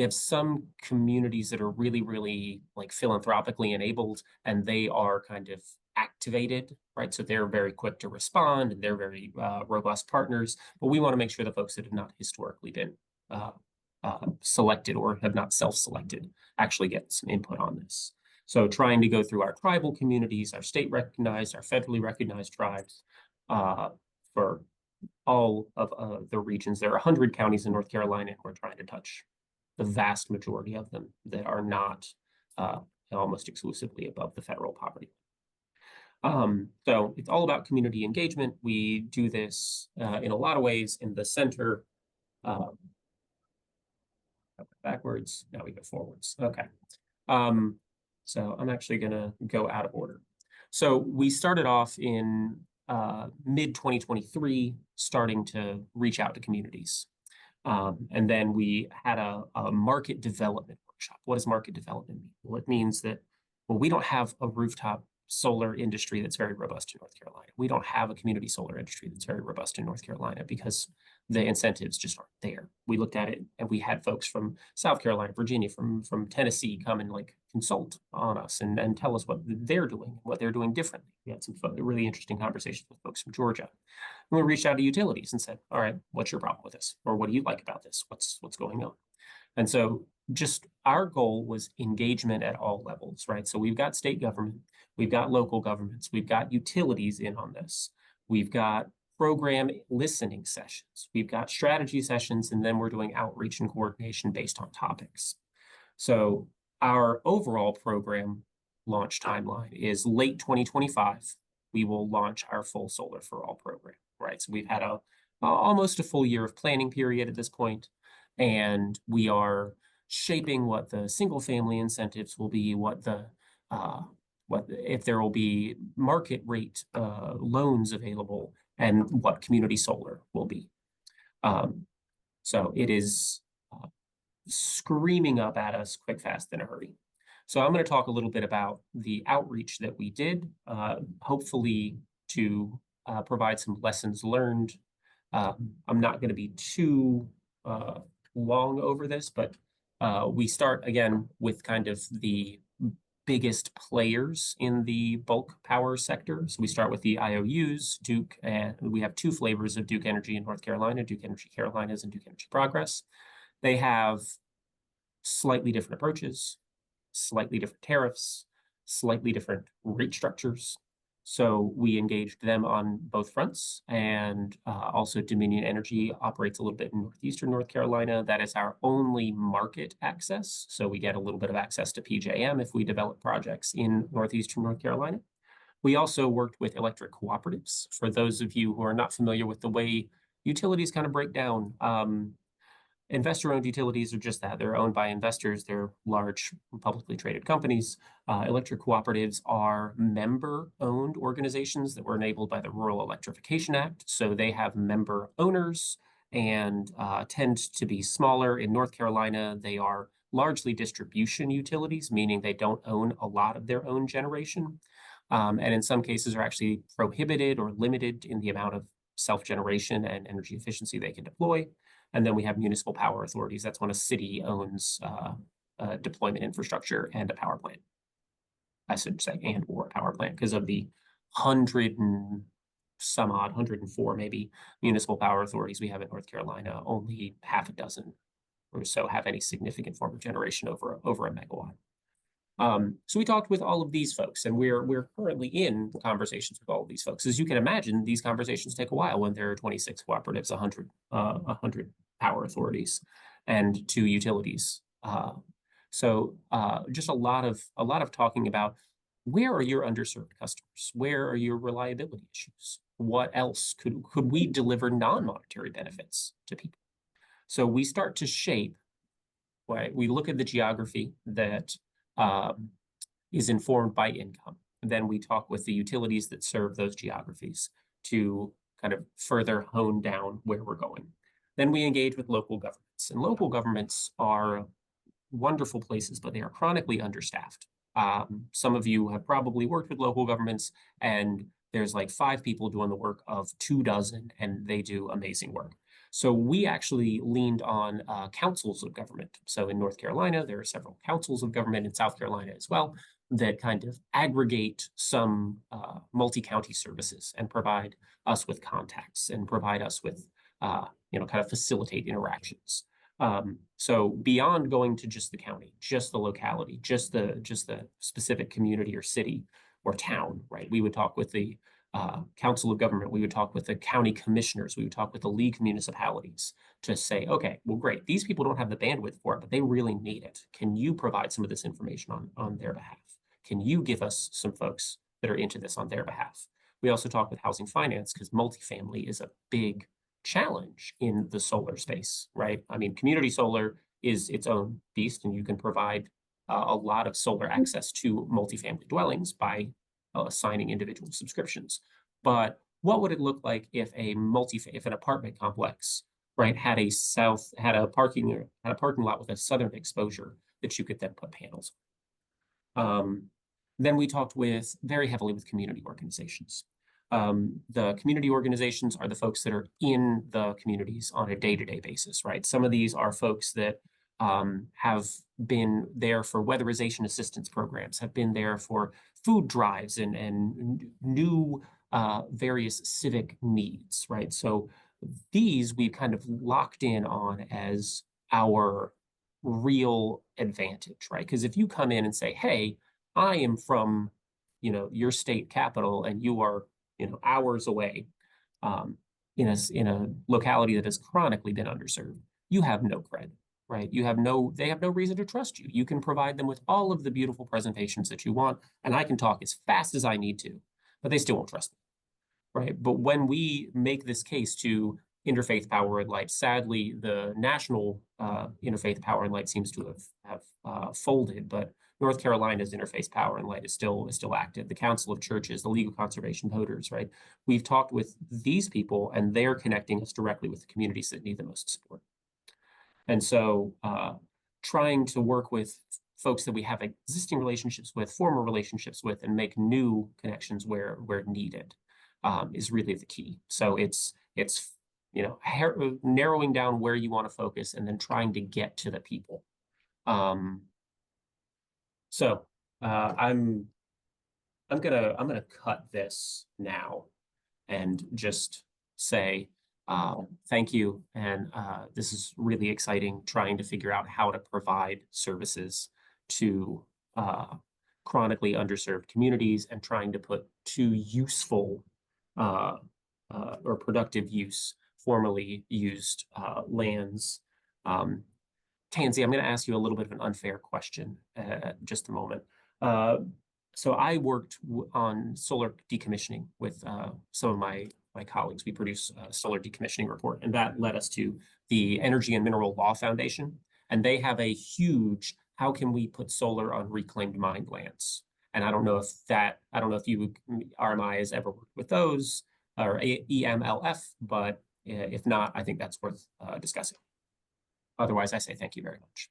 some communities that are really, really like philanthropically enabled, and they are kind of activated, right? So they're very quick to respond, and they're very robust partners. But we want to make sure the folks that have not historically been selected or have not self-selected actually get some input on this. So trying to go through our tribal communities, our state recognized, our federally recognized tribes for all of the regions. There are 100 counties in North Carolina, and we're trying to touch the vast majority of them that are not almost exclusively above the federal poverty. So it's all about community engagement. We do this in a lot of ways in the center. Backwards, now we go forwards. Okay. So I'm actually going to go out of order. So we started off in mid-2023, starting to reach out to communities. And then we had a market development workshop. What does market development mean? Well, it means that, well, we don't have a rooftop solar industry that's very robust in North Carolina. We don't have a community solar industry that's very robust in North Carolina because the incentives just aren't there. We looked at it and we had folks from South Carolina, Virginia, from Tennessee come and like consult on us and tell us what they're doing, what they're doing differently. We had some really interesting conversations with folks from Georgia. And we reached out to utilities and said, all right, what's your problem with this? Or what do you like about this? What's going on? And so just our goal was engagement at all levels, right? So we've got state government, we've got local governments, we've got utilities in on this. We've got program listening sessions, we've got strategy sessions, and then we're doing outreach and coordination based on topics. So our overall program launch timeline is late 2025. We will launch our full Solar for All program, right? So we've had almost a full year of planning period at this point, and we are shaping what the single family incentives will be, if there will be market rate loans available, and what community solar will be. So it is screaming up at us quick, fast, in a hurry. So I'm going to talk a little bit about the outreach that we did, hopefully to provide some lessons learned. I'm not going to be too long over this, but we start again with kind of the biggest players in the bulk power sector. So we start with the IOUs, Duke, and we have two flavors of Duke Energy in North Carolina, Duke Energy Carolinas and Duke Energy Progress. They have slightly different approaches, slightly different tariffs, slightly different rate structures. So we engaged them on both fronts, and also Dominion Energy operates a little bit in northeastern North Carolina. That is our only market access. So we get a little bit of access to PJM if we develop projects in northeastern North Carolina. We also worked with electric cooperatives. For those of you who are not familiar with the way utilities kind of break down, investor-owned utilities are just that. They're owned by investors. They're large publicly traded companies. Electric cooperatives are member-owned organizations that were enabled by the Rural Electrification Act. So they have member owners and tend to be smaller. In North Carolina, they are largely distribution utilities, meaning they don't own a lot of their own generation. And in some cases are actually prohibited or limited in the amount of self-generation and energy efficiency they can deploy. And then we have municipal power authorities. That's when a city owns deployment infrastructure and a power plant. I should say, and or a power plant, because of the 100 and some odd, 104 maybe municipal power authorities we have in North Carolina. Only half a dozen or so have any significant form of generation over a megawatt. So we talked with all of these folks, and we're currently in conversations with all of these folks. As you can imagine, these conversations take a while when there are 26 cooperatives, 100 power authorities, and 2 utilities. So just a lot of talking about where are your underserved customers? Where are your reliability issues? What else could we deliver non-monetary benefits to people? So we start to shape, right? We look at the geography that is informed by income. And then we talk with the utilities that serve those geographies to kind of further hone down where we're going. Then we engage with local governments, and local governments are wonderful places, but they are chronically understaffed. Some of you have probably worked with local governments, and there's like 5 people doing the work of 24, and they do amazing work. So we actually leaned on councils of government. So in North Carolina, there are several councils of government, in South Carolina as well, that kind of aggregate some multi-county services and provide us with contacts and provide us with, kind of facilitate interactions. So beyond going to just the county, just the locality, just the specific community or city or town, right? We would talk with the council of government, we would talk with the county commissioners, we would talk with the league municipalities to say, okay, well, great, these people don't have the bandwidth for it, but they really need it. Can you provide some of this information on their behalf? Can you give us some folks that are into this on their behalf? We also talk with housing finance, because multifamily is a big challenge in the solar space, right? I mean, community solar is its own beast, and you can provide a lot of solar access to multifamily dwellings by assigning individual subscriptions. But what would it look like if if an apartment complex, right, had a parking lot with a southern exposure that you could then put panels on? Then we talked very heavily with community organizations. The community organizations are the folks that are in the communities on a day-to-day basis, right? Some of these are folks that have been there for weatherization assistance programs, have been there for food drives and new various civic needs, right? So these we've kind of locked in on as our real advantage, right? Because if you come in and say, hey, I am from, your state capital and you are, hours away, in a locality that has chronically been underserved, you have no cred, right? They have no reason to trust you. You can provide them with all of the beautiful presentations that you want, and I can talk as fast as I need to, but they still won't trust me, right? But when we make this case to Interfaith Power and Light, sadly, the national Interfaith Power and Light seems to have folded, but North Carolina's Interfaith Power and Light is still active. The Council of Churches, the Legal Conservation Voters, right? We've talked with these people, and they're connecting us directly with the communities that need the most support. And so trying to work with folks that we have existing relationships with, former relationships with, and make new connections where needed is really the key. So it's narrowing down where you want to focus and then trying to get to the people. So I'm gonna cut this now and just say thank you. And this is really exciting, trying to figure out how to provide services to chronically underserved communities and trying to put to useful or productive use formerly used lands. Tansy, I'm going to ask you a little bit of an unfair question just a moment. So I worked on solar decommissioning with some of my colleagues. We produced a solar decommissioning report, and that led us to the Energy and Mineral Law Foundation. And they have a huge, how can we put solar on reclaimed mined lands? And I don't know if you, RMI has ever worked with those, or EMLF, but if not, I think that's worth discussing. Otherwise, I say thank you very much.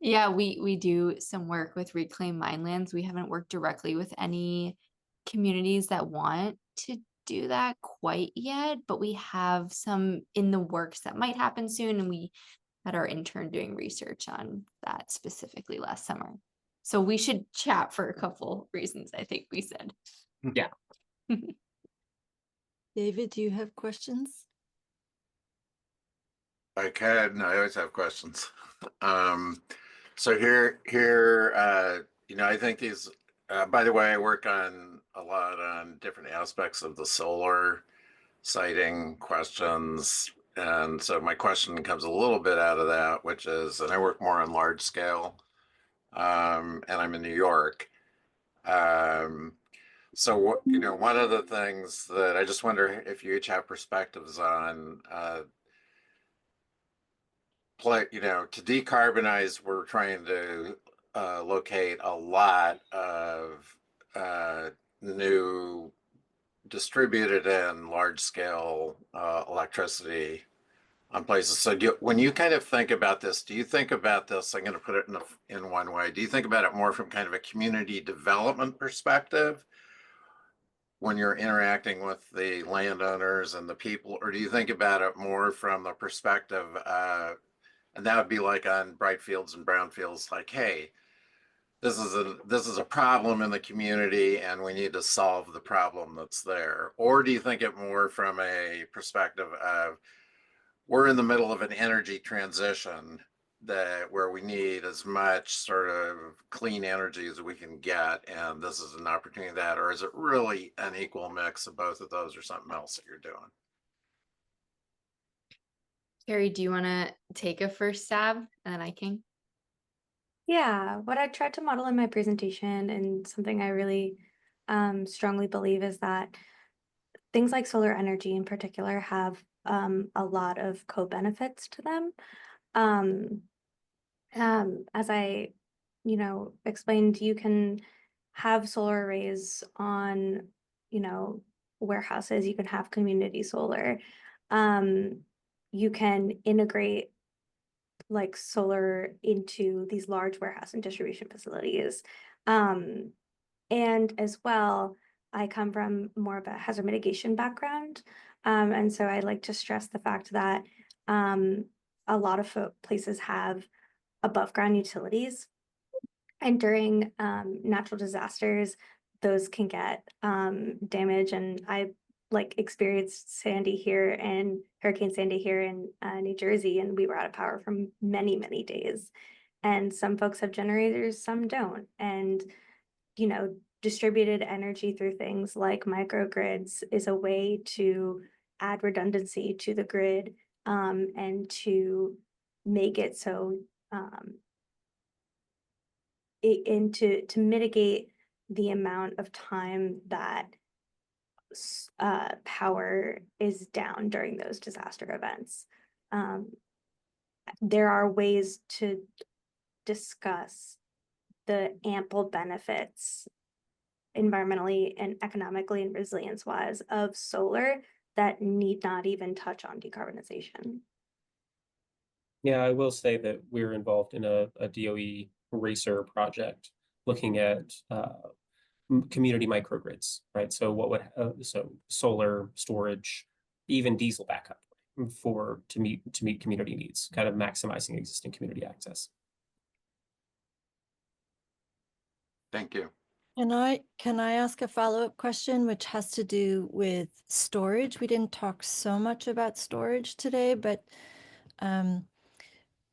Yeah, we do some work with reclaimed mine lands. We haven't worked directly with any communities that want to do that quite yet, but we have some in the works that might happen soon. And we had our intern doing research on that specifically last summer. So we should chat for a couple reasons, I think we said. Yeah. David, do you have questions? I can. I always have questions. So here, I think these. By the way, I work on a lot on different aspects of the solar siting questions, and so my question comes a little bit out of that, which is, and I work more on large scale, and I'm in New York. So what one of the things that I just wonder if you each have perspectives on. To decarbonize, we're trying to locate a lot of new distributed and large scale electricity on places. So when you kind of think about this, do you think about this, I'm going to put it in one way, do you think about it more from kind of a community development perspective when you're interacting with the landowners and the people, or do you think about it more from the perspective and that would be like on Brightfields and Brownfields, like, hey, this is a problem in the community and we need to solve the problem that's there? Or do you think it more from a perspective of we're in the middle of an energy transition where we need as much sort of clean energy as we can get, and this is an opportunity that, or is it really an equal mix of both of those or something else that you're doing? Carrie, do you want to take a first stab and then I can? Yeah, what I tried to model in my presentation and something I really strongly believe is that things like solar energy in particular have a lot of co-benefits to them. As I, explained, you can have solar arrays on, warehouses, you can have community solar. You can integrate like solar into these large warehouse and distribution facilities. And as well, I come from more of a hazard mitigation background. And so I like to stress the fact that a lot of places have above ground utilities. And during natural disasters, those can get damage. And I like experienced Sandy here and Hurricane Sandy here in New Jersey, and we were out of power for many, many days. And some folks have generators, some don't. And, you know, distributed energy through things like microgrids is a way to add redundancy to the grid and to make it so to mitigate the amount of time that power is down during those disaster events. There are ways to discuss the ample benefits environmentally and economically and resilience wise of solar that need not even touch on decarbonization. Yeah, I will say that we're involved in a DOE racer project looking at community microgrids, right? So what would so solar storage, even diesel backup to meet community needs, kind of maximizing existing community access. Thank you. Can I ask a follow-up question, which has to do with storage? We didn't talk so much about storage today, but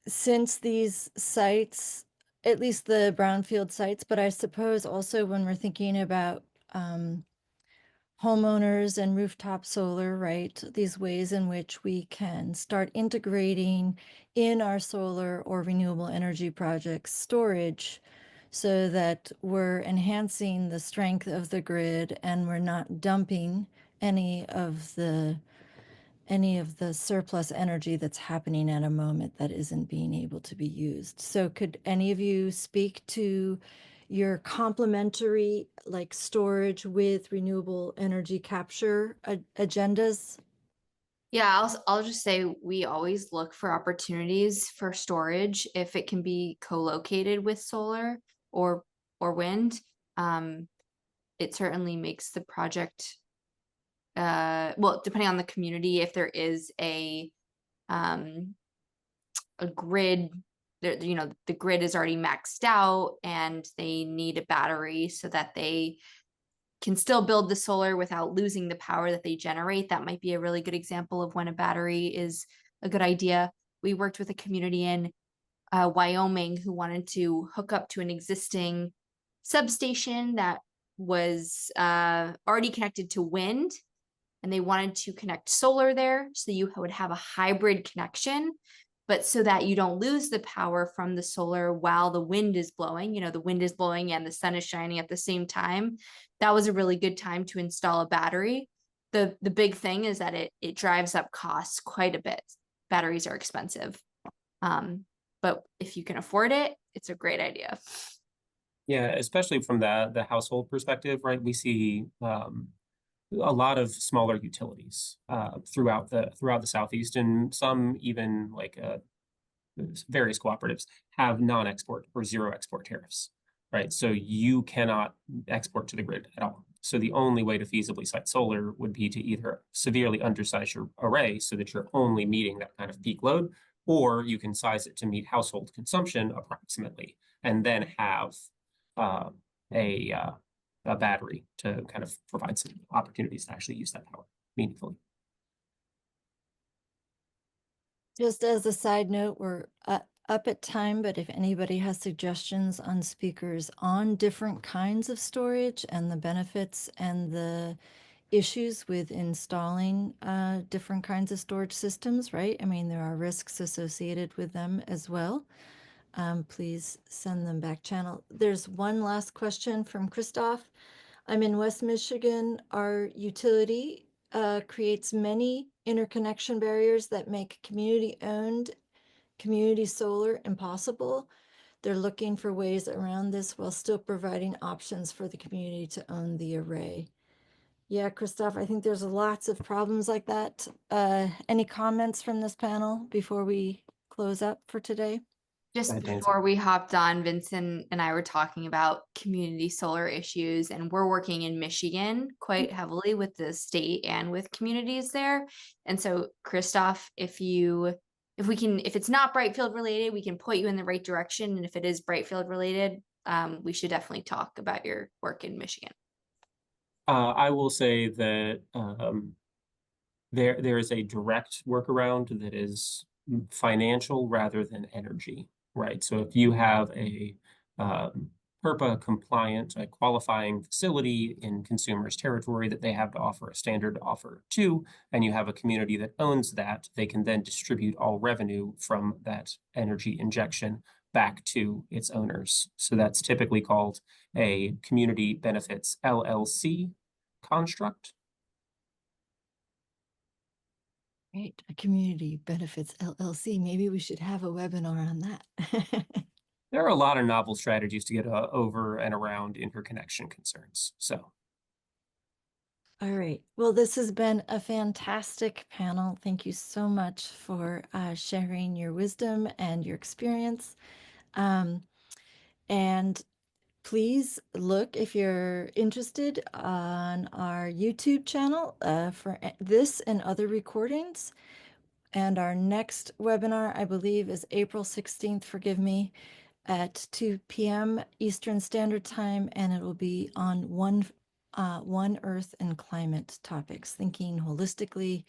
since these sites, at least the brownfield sites, but I suppose also when we're thinking about homeowners and rooftop solar, right? These ways in which we can start integrating in our solar or renewable energy projects storage so that we're enhancing the strength of the grid and we're not dumping any of the surplus energy that's happening at a moment that isn't being able to be used. So could any of you speak to your complementary like storage with renewable energy capture agendas? Yeah, I'll just say we always look for opportunities for storage if it can be co-located with solar or wind. It certainly makes the project well, depending on the community, if there is a grid, you know, the grid is already maxed out and they need a battery so that they can still build the solar without losing the power that they generate. That might be a really good example of when a battery is a good idea. We worked with a community in Wyoming who wanted to hook up to an existing substation that was already connected to wind, and they wanted to connect solar there so you would have a hybrid connection, but so that you don't lose the power from the solar while the wind is blowing. You know, the wind is blowing and the sun is shining at the same time. That was a really good time to install a battery. The big thing is that it drives up costs quite a bit. Batteries are expensive. But if you can afford it, it's a great idea. Yeah, especially from the household perspective, right? We see a lot of smaller utilities throughout the Southeast, and some even like various cooperatives have non-export or zero export tariffs, right? So you cannot export to the grid at all. So the only way to feasibly site solar would be to either severely undersize your array so that you're only meeting that kind of peak load, or you can size it to meet household consumption approximately, and then have a battery to kind of provide some opportunities to actually use that power meaningfully. Just as a side note, we're up at time, but if anybody has suggestions on speakers on different kinds of storage and the benefits and the issues with installing different kinds of storage systems, right? I mean, there are risks associated with them as well. Please send them back channel. There's one last question from Christoph. I'm in West Michigan. Our utility creates many interconnection barriers that make community-owned community solar impossible. They're looking for ways around this while still providing options for the community to own the array. Yeah, Christoph, I think there's lots of problems like that. Any comments from this panel before we close up for today? Just ahead, Tansy. before we hopped on, Vincent and I were talking about community solar issues, and we're working in Michigan quite heavily with the state and with communities there. And so, Christoph, if it's not Brightfield related, we can point you in the right direction. And if it is Brightfield related, we should definitely talk about your work in Michigan. I will say that there is a direct workaround that is financial rather than energy, right? So if you have a PURPA compliant, a qualifying facility in consumers' territory that they have to offer a standard offer to, and you have a community that owns that, they can then distribute all revenue from that energy injection back to its owners. So that's typically called a community benefits LLC construct. Great, a community benefits LLC. Maybe we should have a webinar on that. There are a lot of novel strategies to get over and around interconnection concerns. So, All right. Well, this has been a fantastic panel. Thank you so much for sharing your wisdom and your experience. And please look, if you're interested, on our YouTube channel for this and other recordings. And our next webinar, I believe, is April 16th, forgive me, at 2 p.m. Eastern Standard Time, and it will be on One Earth and climate topics, thinking holistically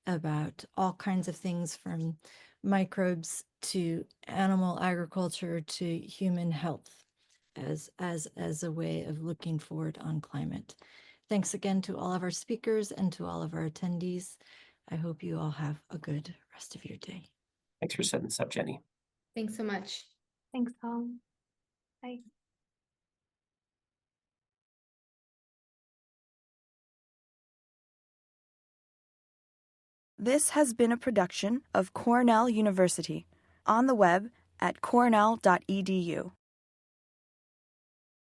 about all kinds of things from microbes to animal agriculture to human health as a way of looking forward on climate. Thanks again to all of our speakers and to all of our attendees. I hope you all have a good rest of your day. thanks for setting this up, Jenny. Thanks so much. Thanks, all. Bye. This has been a production of Cornell University, on the web at cornell.edu.